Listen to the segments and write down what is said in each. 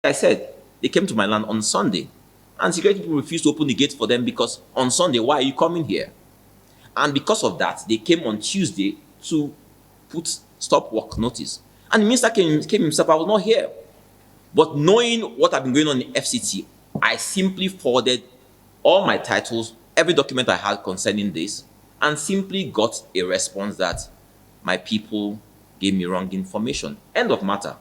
I said, they came to my land on Sunday, and security people refused to open the gate for them because on Sunday, why are you coming here? And because of that, they came on Tuesday to put stop work notice. And the minister came himself. I was not here. But knowing what had been going on in the FCT, I simply forwarded all my titles, every document I had concerning this, and simply got a response that my people gave me wrong information. End of matter.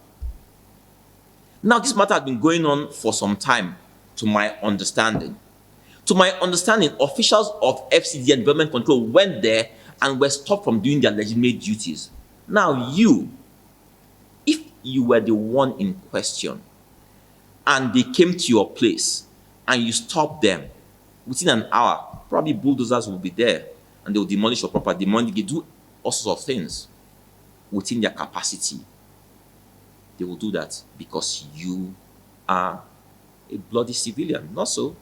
Now, this matter had been going on for some time, to my understanding. To my understanding, officials of FCD and Development Control went there and were stopped from doing their legitimate duties. Now, if you were the one in question and they came to your place and you stopped them, within an hour, probably bulldozers will be there and they will demolish your property, they do all sorts of things within their capacity. They will do that because you are a bloody civilian. Not so.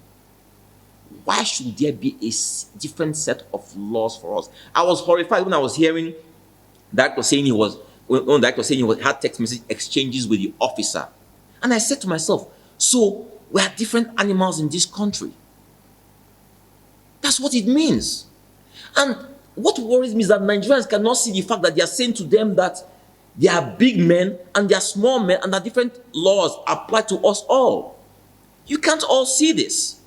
Why should there be a different set of laws for us? I was horrified when I was hearing director saying he had text message exchanges with the officer. And I said to myself, so we are different animals in this country. That's what it means. And what worries me is that Nigerians cannot see the fact that they are saying to them that they are big men and they are small men and that different laws apply to us all. You can't all see this.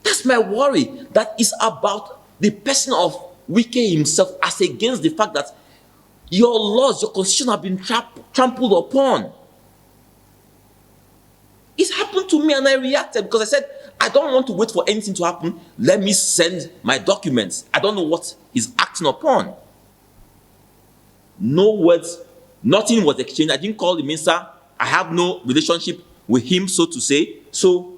That's my worry. That is about the person of Wike himself as against the fact that your laws, your constitution have been trampled upon. It happened to me and I reacted because I said, I don't want to wait for anything to happen. Let me send my documents. I don't know what he's acting upon. No words, nothing was exchanged. I didn't call the minister. I have no relationship with him, so to say. So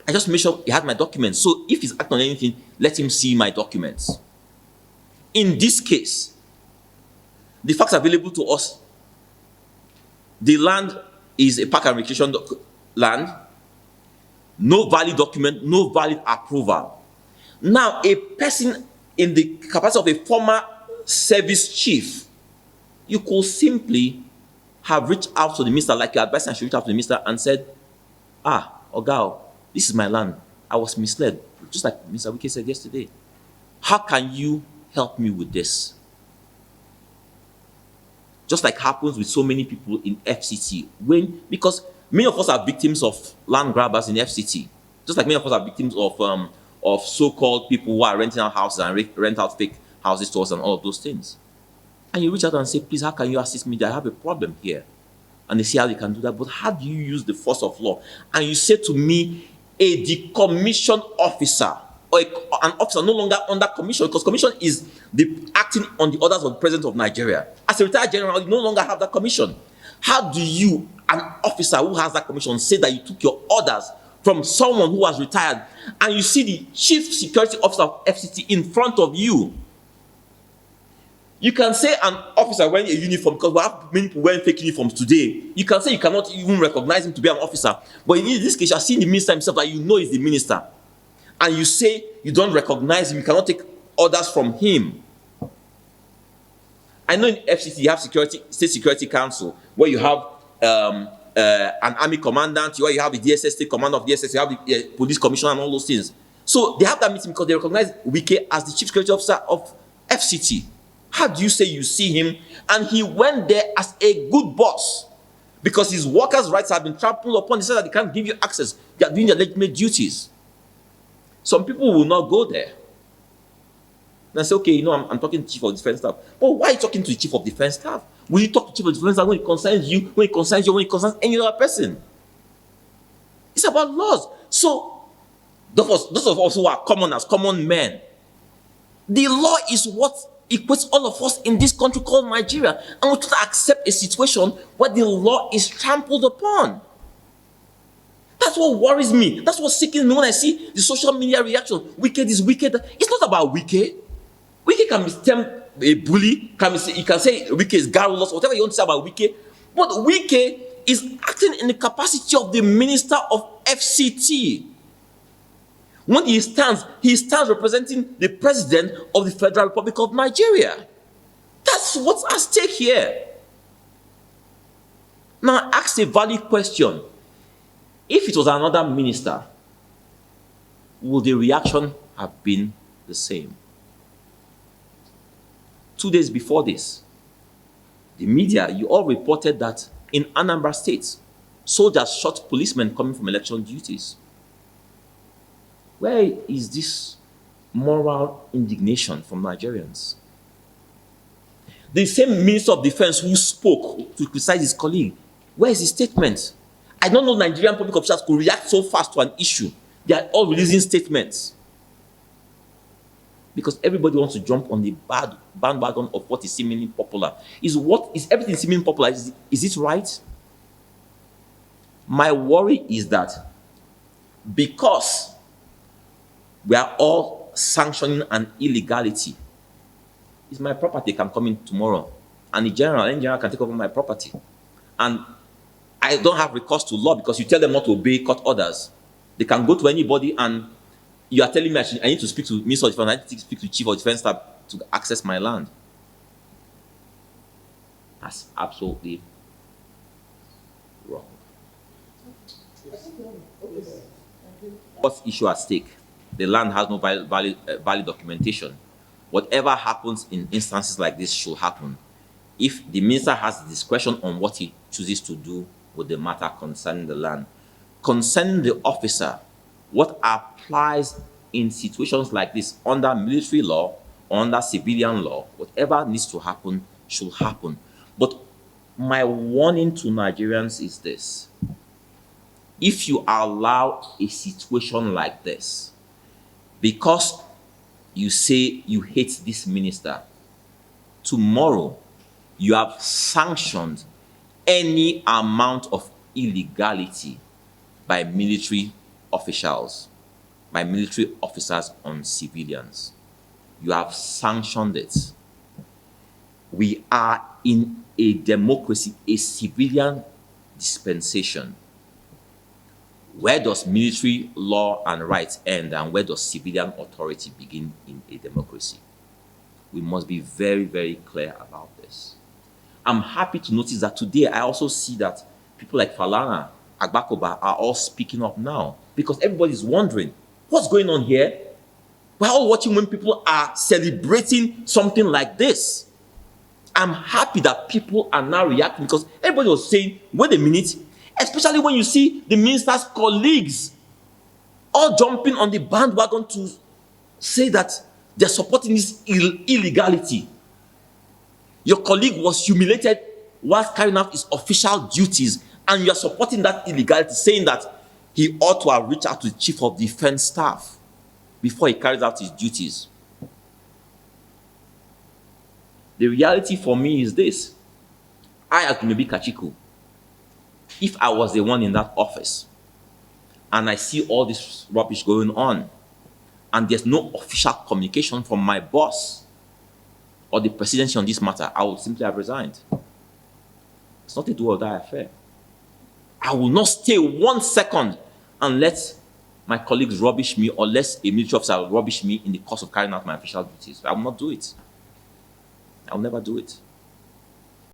I just made sure he had my documents. So if he's acting on anything, let him see my documents. In this case, the facts available to us, the land is a park and recreation land, no valid document, no valid approval. Now, a person in the capacity of a former service chief, you could simply have reached out to the minister, like your advisor should reach out to the minister and said, Oga, this is my land. I was misled, just like Mr. Wike said yesterday. How can you help me with this? Just like happens with so many people in FCT. Because many of us are victims of land grabbers in FCT. Just like many of us are victims of so-called people who are renting out houses and rent out fake houses to us and all of those things. And you reach out and say, please, how can you assist me? I have a problem here. And they see how they can do that. But how do you use the force of law? And you say to me, a decommissioned officer, or an officer no longer under commission, because commission is the acting on the orders of the President of Nigeria. As a retired general, you no longer have that commission. How do you, an officer who has that commission, say that you took your orders from someone who has retired, and you see the chief security officer of FCT in front of you? You can say an officer wearing a uniform, because we have many people wearing fake uniforms today. You can say you cannot even recognize him to be an officer. But in this case, you are seeing the minister himself that you know is the minister. And you say you don't recognize him, you cannot take orders from him. I know in FCT you have State Security Council, where you have an army commandant, where you have the DSS, state commander of DSS, you have the police commissioner and all those things. So they have that meeting because they recognize Wike as the chief security officer of FCT. How do you say you see him and he went there as a good boss because his workers' rights have been trampled upon? He said that they can't give you access. They are doing their legitimate duties. Some people will not go there. And say, okay, I'm talking to the chief of defense staff. But why are you talking to the chief of defense staff? Will you talk to the chief of defense staff when it concerns you, when it concerns any other person? It's about laws. So those of us who are common men, the law is what equates all of us in this country called Nigeria. And we cannot accept a situation where the law is trampled upon. That's what worries me. That's what sickens me when I see the social media reaction. Wike is wicked. It's not about Wike. Wike can be termed a bully. You can say Wike is garrulous, whatever you want to say about Wike. But Wike is acting in the capacity of the minister of FCT. When he stands representing the president of the Federal Republic of Nigeria. That's what's at stake here. Now, ask a valid question. If it was another minister, would the reaction have been the same? 2 days before this, the media, you all reported that in Anambra State, soldiers shot policemen coming from election duties. Where is this moral indignation from Nigerians? The same Minister of Defense who spoke to criticize his colleague, where is his statement? I don't know Nigerian public officials could react so fast to an issue. They are all releasing statements. Because everybody wants to jump on the bandwagon of what is seemingly popular. Is everything seemingly popular? Is it right? My worry is that because we are all sanctioning an illegality, it's my property can come in tomorrow, and any general can take over my property, and I don't have recourse to law because you tell them not to obey court orders. They can go to anybody, and you are telling me I need to speak to Minister of Defense, I need to speak to Chief of Defense Staff to access my land. That's absolutely wrong. What's the issue at stake? The land has no valid documentation. Whatever happens in instances like this should happen. If the minister has discretion on what he chooses to do with the matter concerning the land, concerning the officer, what applies in situations like this under military law, under civilian law, whatever needs to happen should happen. But my warning to Nigerians is this: if you allow a situation like this, because you say you hate this minister, tomorrow you have sanctioned any amount of illegality by military officials, by military officers on civilians. You have sanctioned it. We are in a democracy, a civilian dispensation. Where does military law and rights end, and where does civilian authority begin in a democracy? We must be very, very clear about this. I'm happy to notice that today I also see that people like Falana, Agbakoba are all speaking up now, because everybody's wondering what's going on here. We're all watching when people are celebrating something like this. I'm happy that people are now reacting, because everybody was saying, wait a minute, especially when you see the minister's colleagues all jumping on the bandwagon to say that they're supporting this illegality. Your colleague was humiliated whilst carrying out his official duties, and you're supporting that illegality, saying that he ought to have reached out to the Chief of Defense Staff before he carries out his duties. The reality for me is this: I, as maybe Kachikwu, if I was the one in that office and I see all this rubbish going on and there's no official communication from my boss or the presidency on this matter, I would simply have resigned. It's not a do or die affair. I will not stay 1 second and let my colleagues rubbish me, or let a military officer rubbish me in the course of carrying out my official duties. I will not do it. I will never do it.